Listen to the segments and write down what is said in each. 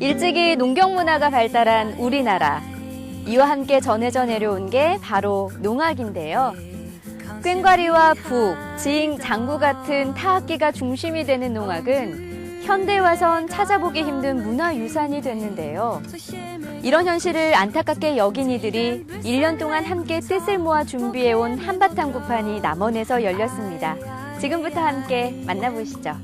일찍이 농경 문화가 발달한 우리나라. 이와 함께 전해져 내려온 게 바로 농악인데요. 꽹과리와 북, 징, 장구 같은 타악기가 중심이 되는 농악은 현대 와선 찾아보기 힘든 문화유산이 됐는데요. 이런 현실을 안타깝게 여긴 이들이 1년 동안 함께 뜻을 모아 준비해온 한바탕 구판이 남원에서 열렸습니다. 지금부터 함께 만나보시죠.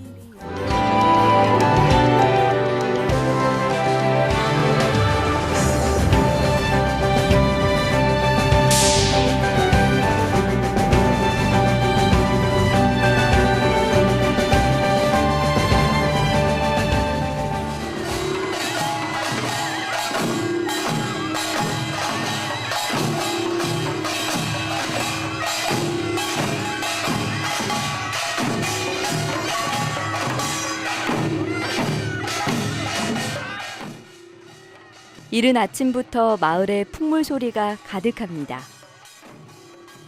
이른 아침부터 마을에 풍물 소리가 가득합니다.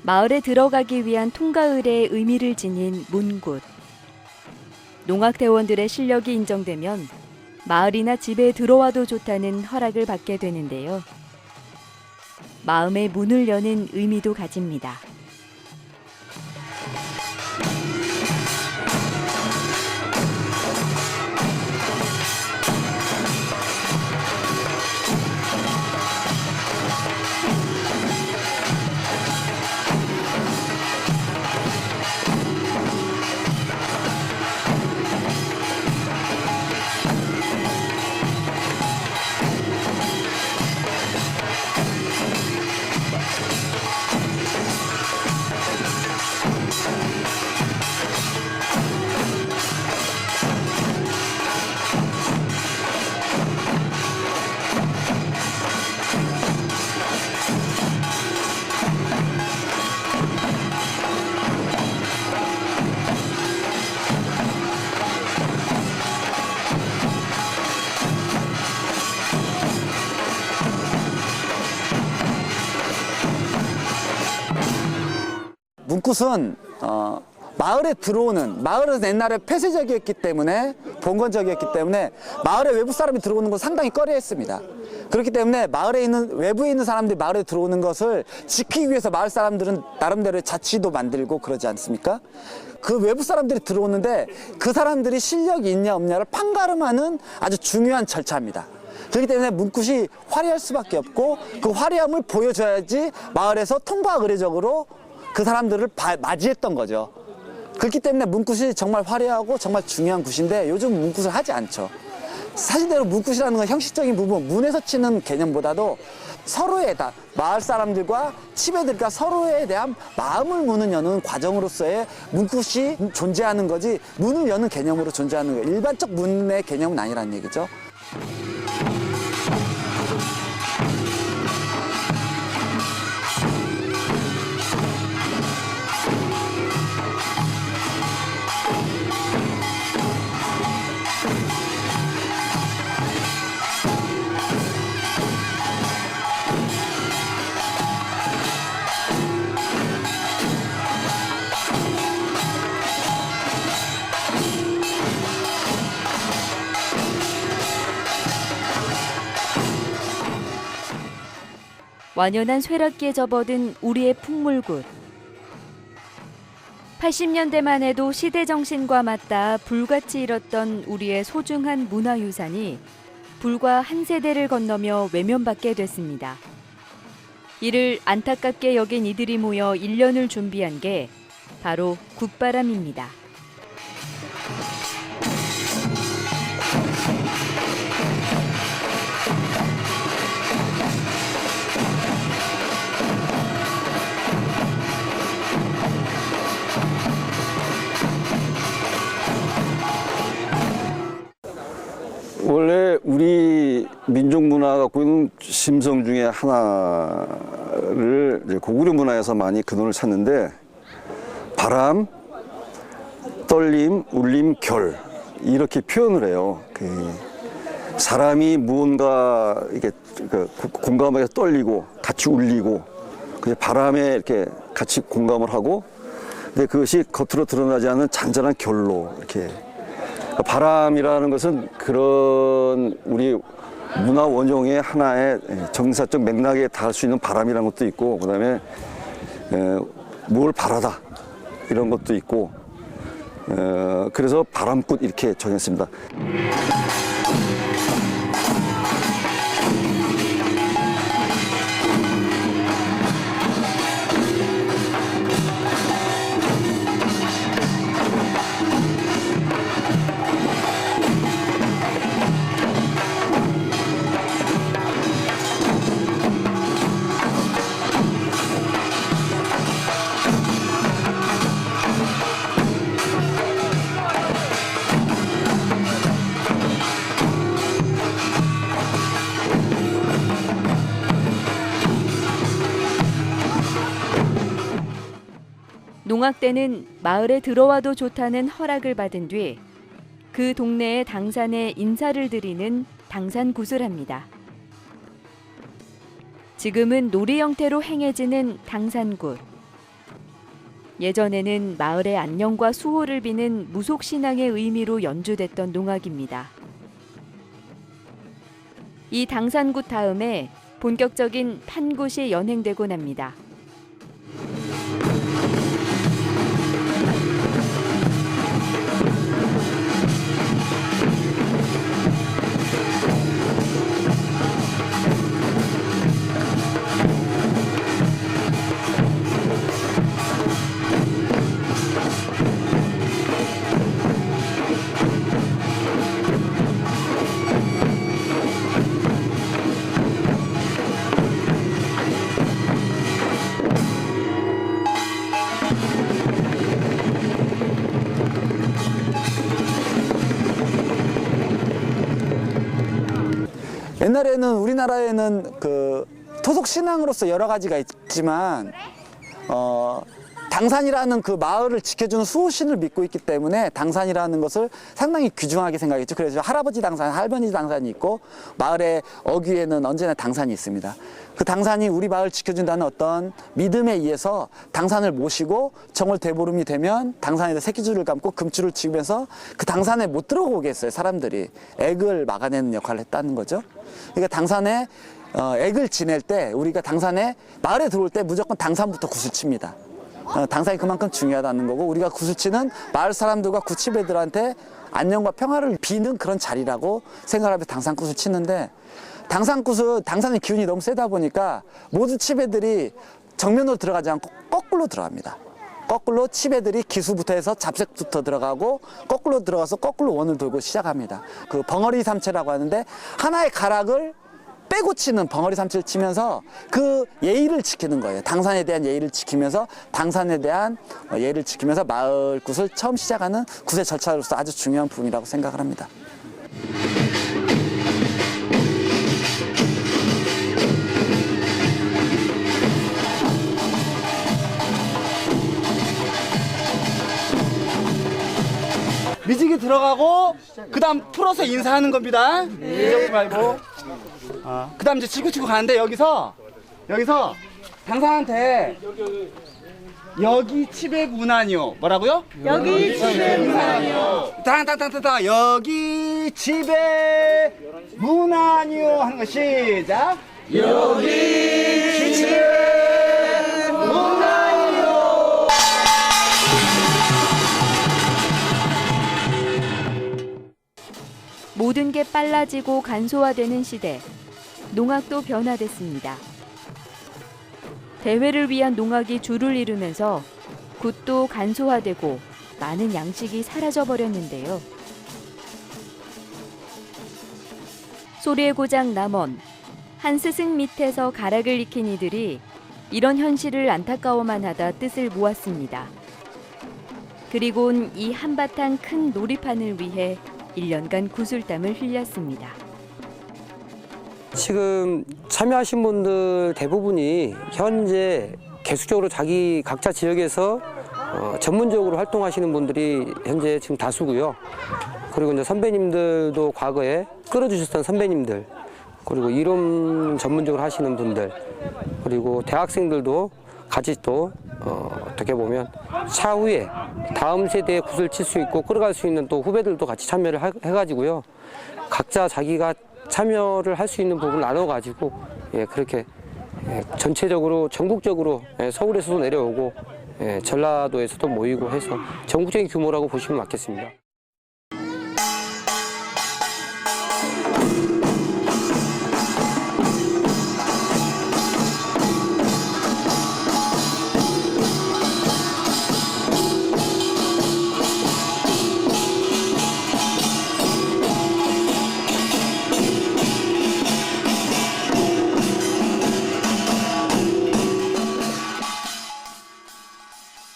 마을에 들어가기 위한 통가을의 의미를 지닌 문굿. 농악대원들의 실력이 인정되면 마을이나 집에 들어와도 좋다는 허락을 받게 되는데요. 마음의 문을 여는 의미도 가집니다. 문굿은 마을에 들어오는, 마을은 옛날에 폐쇄적이었기 때문에, 봉건적이었기 때문에 마을에 외부 사람이 들어오는 걸 상당히 꺼려했습니다. 그렇기 때문에 마을에 있는, 외부에 있는 사람들이 마을에 들어오는 것을 지키기 위해서 마을 사람들은 나름대로의 자치도 만들고 그러지 않습니까? 그 외부 사람들이 들어오는데 그 사람들이 실력이 있냐 없냐를 판가름하는 아주 중요한 절차입니다. 그렇기 때문에 문굿이 화려할 수밖에 없고 그 화려함을 보여줘야지 마을에서 통과 의례적으로 그 사람들을 맞이했던 거죠. 그렇기 때문에 문굿이 정말 화려하고 정말 중요한 굿인데 요즘 문굿을 하지 않죠. 사실대로 문굿이라는 건 형식적인 부분, 문에서 치는 개념보다도 서로의 마을 사람들과 치매들과 서로에 대한 마음을 문을 여는 과정으로서의 문굿이 존재하는 거지 문을 여는 개념으로 존재하는 거예요. 일반적 문의 개념은 아니라는 얘기죠. 완연한 쇠락기에 접어든 우리의 풍물굿. 80년대만 해도 시대 정신과 맞닿아 불같이 일었던 우리의 소중한 문화유산이 불과 한 세대를 건너며 외면받게 됐습니다. 이를 안타깝게 여긴 이들이 모여 1년을 준비한 게 바로 굿바람입니다. 원래 우리 민족 문화가 갖고 있는 심성 중에 하나를 이제 고구려 문화에서 많이 근원을 찾는데 바람, 떨림, 울림, 결 이렇게 표현을 해요. 사람이 무언가 이렇게 공감하게 떨리고 같이 울리고 바람에 이렇게 같이 공감을 하고 근데 그것이 겉으로 드러나지 않는 잔잔한 결로 이렇게 그러니까 바람이라는 것은 그런 우리 문화 원형의 하나의 정사적 맥락에 닿을 수 있는 바람이라는 것도 있고, 그다음에 뭘 바라다 이런 것도 있고, 그래서 바람꽃 이렇게 정했습니다. 농악대는 마을에 들어와도 좋다는 허락을 받은 뒤 그 동네의 당산에 인사를 드리는 당산굿을 합니다. 지금은 놀이 형태로 행해지는 당산굿. 예전에는 마을의 안녕과 수호를 비는 무속신앙의 의미로 연주됐던 농악입니다. 이 당산굿 다음에 본격적인 판굿이 연행되곤 합니다. 옛날에는 우리나라에는 그 토속 신앙으로서 여러 가지가 있지만 당산이라는 그 마을을 지켜주는 수호신을 믿고 있기 때문에 당산이라는 것을 상당히 귀중하게 생각했죠. 그래서 할아버지 당산, 할머니 당산이 있고 마을의 어귀에는 언제나 당산이 있습니다. 그 당산이 우리 마을 지켜준다는 어떤 믿음에 의해서 당산을 모시고 정월 대보름이 되면 당산에다 새끼줄을 감고 금줄을 치면서 그 당산에 못 들어오게 했어요. 사람들이 액을 막아내는 역할을 했다는 거죠. 그러니까 당산에 액을 지낼 때 우리가 당산에 마을에 들어올 때 무조건 당산부터 굿을 칩니다. 당산이 그만큼 중요하다는 거고, 우리가 굿을 치는 마을 사람들과 굿치배들한테 안녕과 평화를 비는 그런 자리라고 생각하면서 당산굿을 치는데, 당산굿은 당산의 기운이 너무 세다 보니까 모든 치배들이 정면으로 들어가지 않고 거꾸로 들어갑니다. 거꾸로 치배들이 기수부터 해서 잡색부터 들어가고 거꾸로 들어가서 거꾸로 원을 돌고 시작합니다. 그 벙어리 삼체라고 하는데 하나의 가락을 빼고 치는 벙어리 삼체를 치면서 그 예의를 지키는 거예요. 당산에 대한 예의를 지키면서 당산에 대한 예의를 지키면서 마을 굿을 처음 시작하는 굿의 절차로서 아주 중요한 부분이라고 생각을 합니다. 미직이 들어가고 그다음 풀어서 인사하는 겁니다. 잊어버리지 말고. 그다음 이제 치고 가는데 여기서 당사한테 여기 집에 문안이요. 뭐라고요? 여기 집에 문안이요. 땅땅땅땅 여기 집에 문안이요 하는 거 시작. 여기 집에 문안이요. 모든 게 빨라지고 간소화되는 시대, 농악도 변화됐습니다. 대회를 위한 농악이 줄을 이루면서 굿도 간소화되고 많은 양식이 사라져버렸는데요. 소리의 고장 남원, 한 스승 밑에서 가락을 익힌 이들이 이런 현실을 안타까워만 하다 뜻을 모았습니다. 그리고 온 이 한바탕 큰 놀이판을 위해 1년간 구슬땀을 흘렸습니다. 지금 참여하신 분들 대부분이 현재 계속적으로 자기 각자 지역에서 전문적으로 활동하시는 분들이 현재 지금 다수고요. 그리고 이제 선배님들도 과거에 끌어주셨던 선배님들, 그리고 이론 전문적으로 하시는 분들, 그리고 대학생들도 같이 또 어떻게 보면 차후에 다음 세대의 굿을 칠 수 있고 끌어갈 수 있는 또 후배들도 같이 참여를 해가지고요. 각자 자기가 참여를 할 수 있는 부분을 나눠가지고 예, 그렇게 전체적으로 전국적으로 서울에서도 내려오고 전라도에서도 모이고 해서 전국적인 규모라고 보시면 맞겠습니다.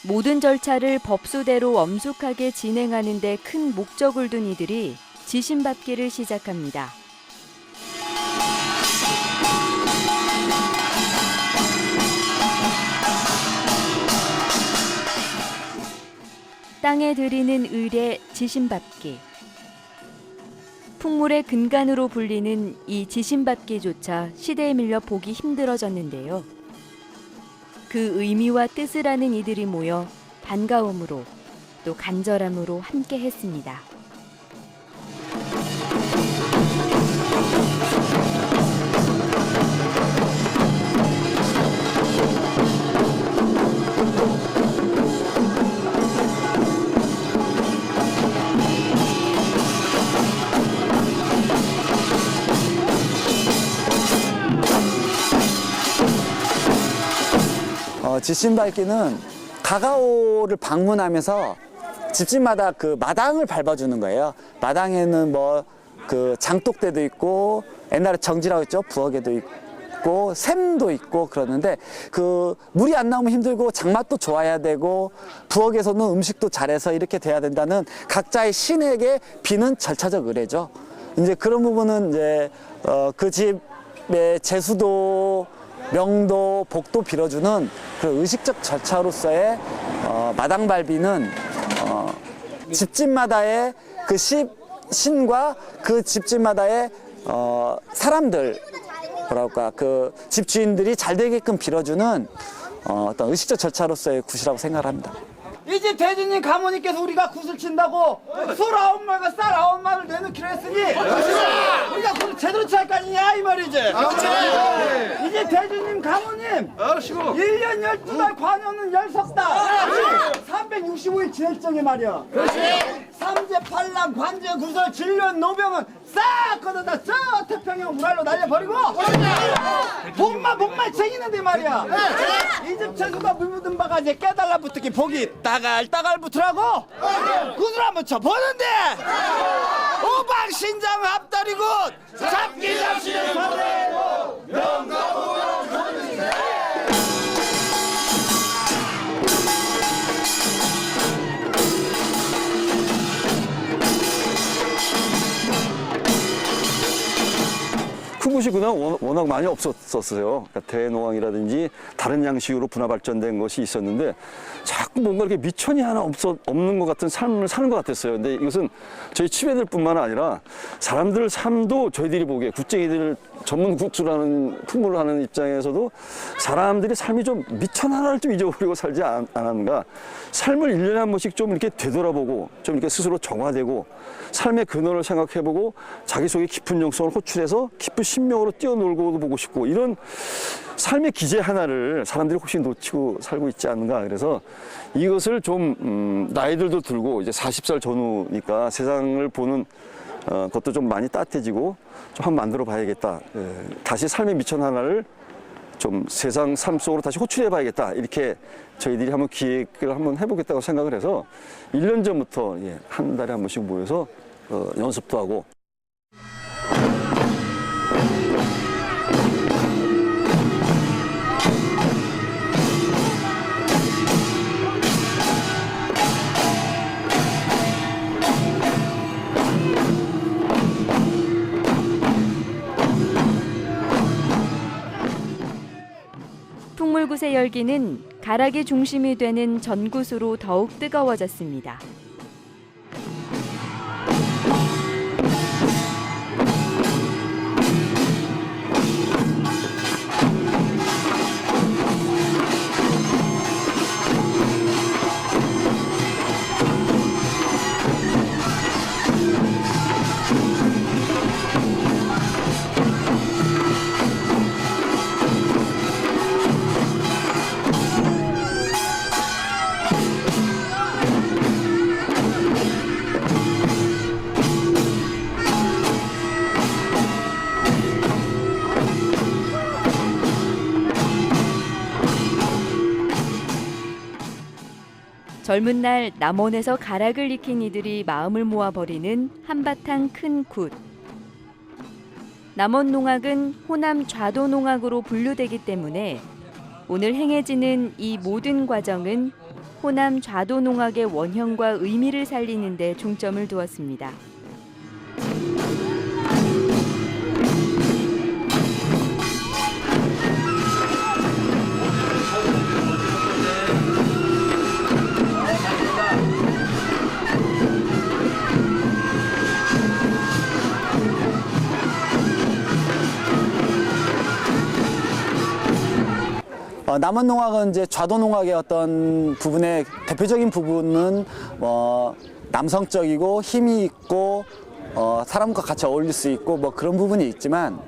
모든 절차를 법수대로 엄숙하게 진행하는 데 큰 목적을 둔 이들이 지신밟기를 시작합니다. 땅에 들이는 의례 지신밟기. 풍물의 근간으로 불리는 이 지신밟기조차 시대에 밀려 보기 힘들어졌는데요. 그 의미와 뜻을 아는 이들이 모여 반가움으로 또 간절함으로 함께 했습니다. 지신밟기는 가가오를 방문하면서 집집마다 그 마당을 밟아주는 거예요. 마당에는 뭐 그 장독대도 있고 옛날에 정지라고 했죠. 부엌에도 있고 샘도 있고 그러는데 그 물이 안 나오면 힘들고 장맛도 좋아야 되고 부엌에서는 음식도 잘해서 이렇게 돼야 된다는 각자의 신에게 비는 절차적 의례죠. 이제 그런 부분은 이제 그 집의 제수도 명도, 복도 빌어주는 그 의식적 절차로서의 마당밟이는 집집마다의 그 신과 그 집집마다의 사람들, 뭐랄까, 그 집주인들이 잘 되게끔 빌어주는 어떤 의식적 절차로서의 굿이라고 생각을 합니다. 이 집 대주님 가모님께서 우리가 굿을 친다고 술 9마리가 쌀 9마리를 내놓기로 했으니 우리가 굿을 제대로 찰 거 아니냐 이 말이지. 이 집 대주님 가모님 1년 12달 관여는 10석달 365일 지낼 적에 말이야. 삼재 팔랑 관제 구설 진련 노병은 싹 걷어다 저 태평양 물알로 날려버리고 복만 챙기는데 말이야. 이 집 채소가 물 묻은 바가지에 깨달라붙기 복이 따갈따갈 붙으라고 굿을 한번 쳐보는데 오방신장 앞다리굿 잡기 잡시는 선대고 명가보다 선인데. 큰 굿이 그냥 워낙 많이 없었어요. 그러니까 대농왕이라든지 다른 양식으로 분화 발전된 것이 있었는데 자꾸 뭔가 이렇게 미천이 하나 없는 것 같은 삶을 사는 것 같았어요. 근데 이것은 저희 치매들뿐만 아니라 사람들 삶도 저희들이 보기에 굿쟁이들 전문 굿수라는 풍물을 하는 입장에서도 사람들이 삶이 좀 미천 하나를 좀 잊어버리고 살지 않았는가. 삶을 1년에 한 번씩 좀 이렇게 되돌아보고 좀 이렇게 스스로 정화되고 삶의 근원을 생각해보고 자기 속에 깊은 영성을 호출해서 깊은 신명으로 뛰어놀고도 보고 싶고 이런 삶의 기제 하나를 사람들이 혹시 놓치고 살고 있지 않는가. 그래서 이것을 좀 나이들도 들고 이제 40살 전후니까 세상을 보는 것도 좀 많이 따뜻해지고 좀 한번 만들어 봐야겠다. 다시 삶의 미천 하나를 좀 세상 삶 속으로 다시 호출해 봐야겠다. 이렇게 저희들이 한번 기획을 한번 해보겠다고 생각을 해서 1년 전부터 한 달에 한 번씩 모여서 연습도 하고. 풍물굿의 열기는 가락이 중심이 되는 전굿으로 더욱 뜨거워졌습니다. 젊은 날 남원에서 가락을 익힌 이들이 마음을 모아 벌이는 한바탕 큰 굿. 남원 농악은 호남 좌도 농악으로 분류되기 때문에 오늘 행해지는 이 모든 과정은 호남 좌도 농악의 원형과 의미를 살리는 데 중점을 두었습니다. 남원 농악은 이제 좌도 농악의 어떤 부분의 대표적인 부분은 남성적이고 힘이 있고 사람과 같이 어울릴 수 있고 뭐 그런 부분이 있지만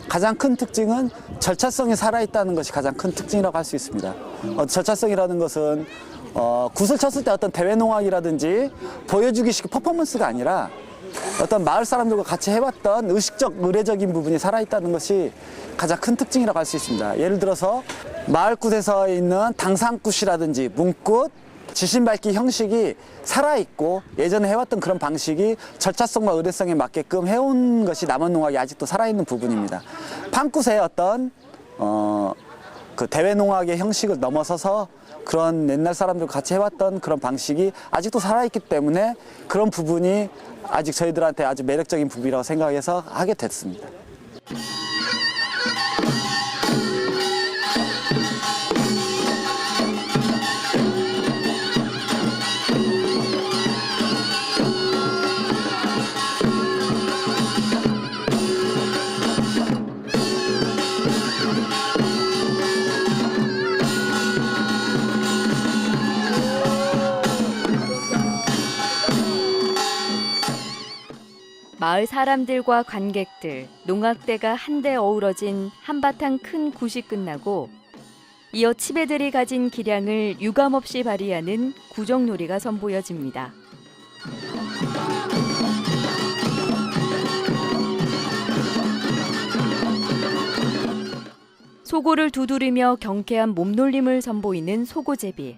가장 큰 특징은 절차성이 살아있다는 것이 가장 큰 특징이라고 할 수 있습니다. 절차성이라는 것은 굿을 쳤을 때 어떤 대회 농악이라든지 보여주기식 퍼포먼스가 아니라 어떤 마을 사람들과 같이 해왔던 의식적, 의례적인 부분이 살아있다는 것이 가장 큰 특징이라고 할 수 있습니다. 예를 들어서 마을 굿에서 있는 당상굿이라든지 문굿, 지신밟기 형식이 살아있고 예전에 해왔던 그런 방식이 절차성과 의례성에 맞게끔 해온 것이 남원 농악이 아직도 살아있는 부분입니다. 판굿의 어떤 그 대회 농악의 형식을 넘어서서 그런 옛날 사람들과 같이 해왔던 그런 방식이 아직도 살아있기 때문에 그런 부분이 아직 저희들한테 아주 매력적인 부분이라고 생각해서 하게 됐습니다. 마을 사람들과 관객들, 농악대가 한데 어우러진 한바탕 큰 굿이 끝나고 이어 치배들이 가진 기량을 유감없이 발휘하는 구정놀이가 선보여집니다. 소고를 두드리며 경쾌한 몸놀림을 선보이는 소고제비.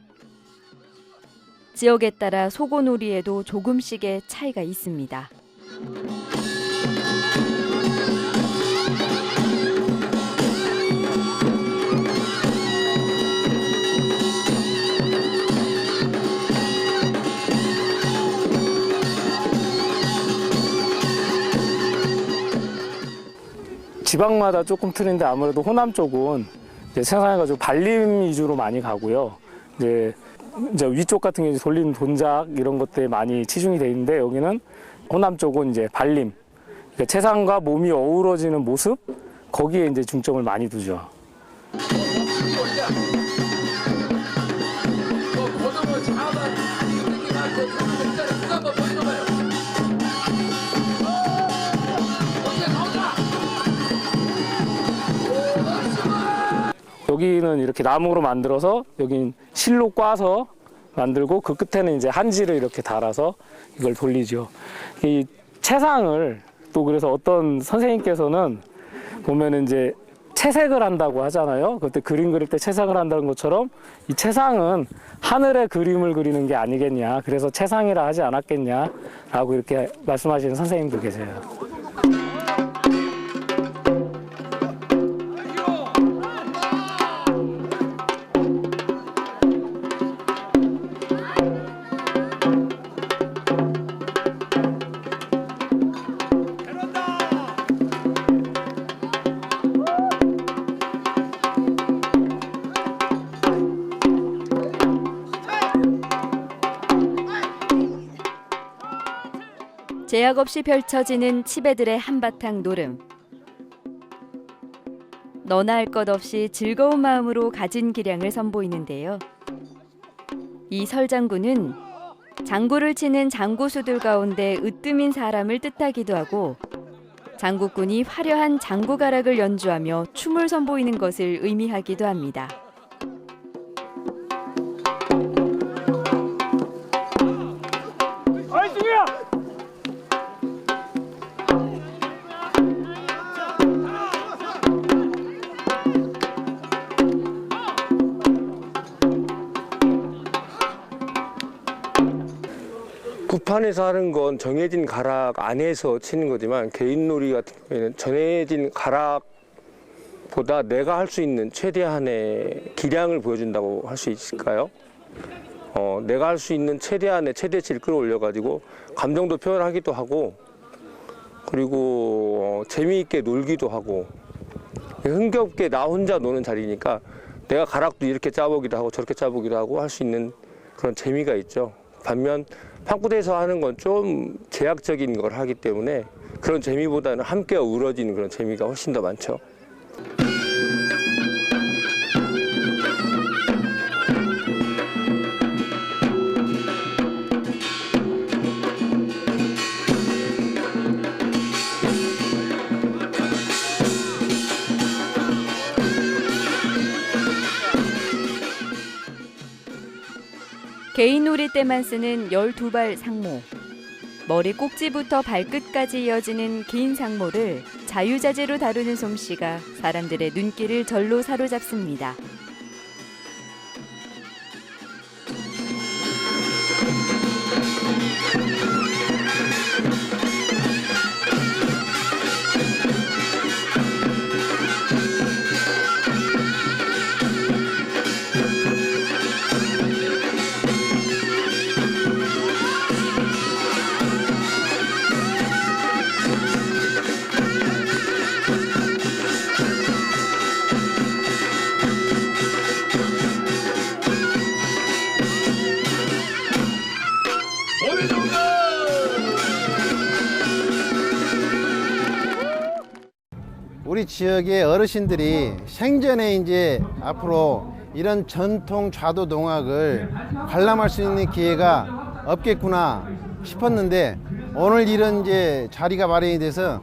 지역에 따라 소고놀이에도 조금씩의 차이가 있습니다. 지방마다 조금 틀린데 아무래도 호남 쪽은 이제 생산해가지고 발림 위주로 많이 가고요. 이제 위쪽 같은 경우 돌린 동작 이런 것들이 많이 치중이 돼 있는데 여기는 호남 쪽은 이제 발림, 그러니까 채상과 몸이 어우러지는 모습 거기에 이제 중점을 많이 두죠. 여기는 이렇게 나무로 만들어서 여긴 실로 꽈서 만들고 그 끝에는 이제 한지를 이렇게 달아서 이걸 돌리죠. 이 채상을 또 그래서 어떤 선생님께서는 보면은 이제 채색을 한다고 하잖아요. 그때 그림 그릴 때 채색을 한다는 것처럼 이 채상은 하늘의 그림을 그리는 게 아니겠냐. 그래서 채상이라 하지 않았겠냐라고 이렇게 말씀하시는 선생님도 계세요. 제약 없이 펼쳐지는 치배들의 한바탕 노름. 너나 할 것 없이 즐거운 마음으로 가진 기량을 선보이는데요. 이 설장구는 장구를 치는 장구수들 가운데 으뜸인 사람을 뜻하기도 하고 장구꾼이 화려한 장구가락을 연주하며 춤을 선보이는 것을 의미하기도 합니다. 구판에서 하는 건 정해진 가락 안에서 치는 거지만 개인놀이 같은 경우에는 정해진 가락보다 내가 할 수 있는 최대한의 기량을 보여준다고 할 수 있을까요? 내가 할 수 있는 최대한의 최대치를 끌어올려가지고 감정도 표현하기도 하고 그리고 재미있게 놀기도 하고 흥겹게 나 혼자 노는 자리니까 내가 가락도 이렇게 짜보기도 하고 저렇게 짜보기도 하고 할 수 있는 그런 재미가 있죠. 반면 판구대에서 하는 건 좀 제약적인 걸 하기 때문에 그런 재미보다는 함께 어우러지는 그런 재미가 훨씬 더 많죠. 개인놀이 때만 쓰는 12발 상모. 머리 꼭지부터 발끝까지 이어지는 긴 상모를 자유자재로 다루는 솜씨가 사람들의 눈길을 절로 사로잡습니다. 우리 지역의 어르신들이 생전에 이제 앞으로 이런 전통 좌도 농악을 관람할 수 있는 기회가 없겠구나 싶었는데 오늘 이런 이제 자리가 마련이 돼서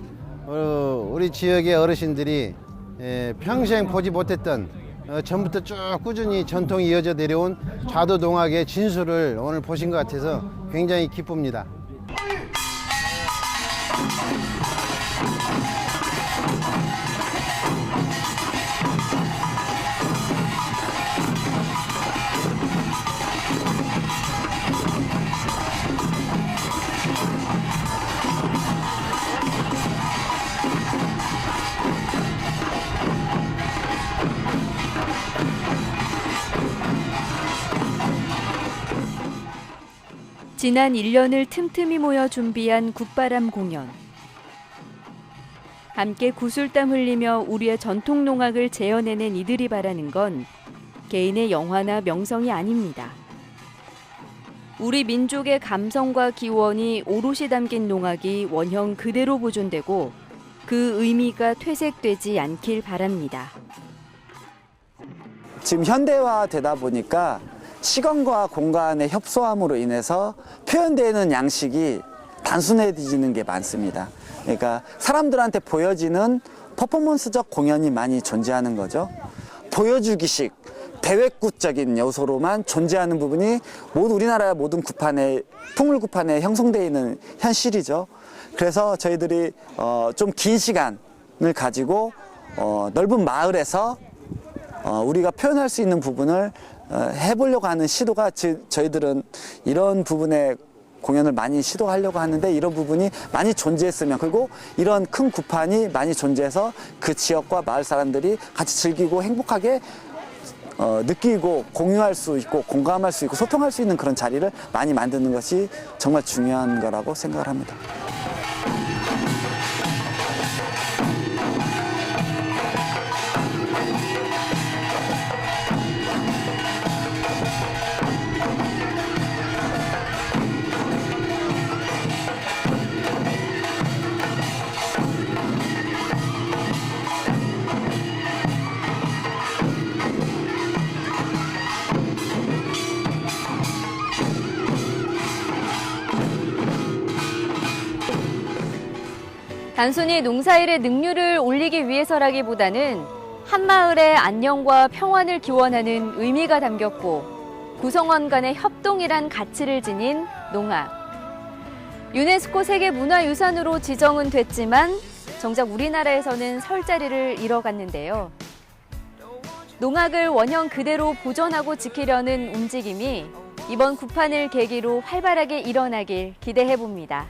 우리 지역의 어르신들이 평생 보지 못했던 전부터 쭉 꾸준히 전통이 이어져 내려온 좌도 농악의 진수를 오늘 보신 것 같아서 굉장히 기쁩니다. 지난 1년을 틈틈이 모여 준비한 굿바람 공연. 함께 구슬땀 흘리며 우리의 전통 농악을 재현해낸 이들이 바라는 건 개인의 영화나 명성이 아닙니다. 우리 민족의 감성과 기원이 오롯이 담긴 농악이 원형 그대로 보존되고 그 의미가 퇴색되지 않길 바랍니다. 지금 현대화되다 보니까 시간과 공간의 협소함으로 인해서 표현되는 양식이 단순해지는 게 많습니다. 그러니까 사람들한테 보여지는 퍼포먼스적 공연이 많이 존재하는 거죠. 보여주기식, 대외구적인 요소로만 존재하는 부분이 모두 우리나라의 모든 구판에, 풍물구판에 형성되어 있는 현실이죠. 그래서 저희들이 좀 긴 시간을 가지고 넓은 마을에서 우리가 표현할 수 있는 부분을 해보려고 하는 시도가 저희들은 이런 부분에 공연을 많이 시도하려고 하는데 이런 부분이 많이 존재했으면 그리고 이런 큰 구판이 많이 존재해서 그 지역과 마을 사람들이 같이 즐기고 행복하게 느끼고 공유할 수 있고 공감할 수 있고 소통할 수 있는 그런 자리를 많이 만드는 것이 정말 중요한 거라고 생각을 합니다. 단순히 농사일의 능률을 올리기 위해서라기보다는 한마을의 안녕과 평안을 기원하는 의미가 담겼고 구성원 간의 협동이란 가치를 지닌 농악. 유네스코 세계문화유산으로 지정은 됐지만 정작 우리나라에서는 설 자리를 잃어갔는데요. 농악을 원형 그대로 보존하고 지키려는 움직임이 이번 구판을 계기로 활발하게 일어나길 기대해 봅니다.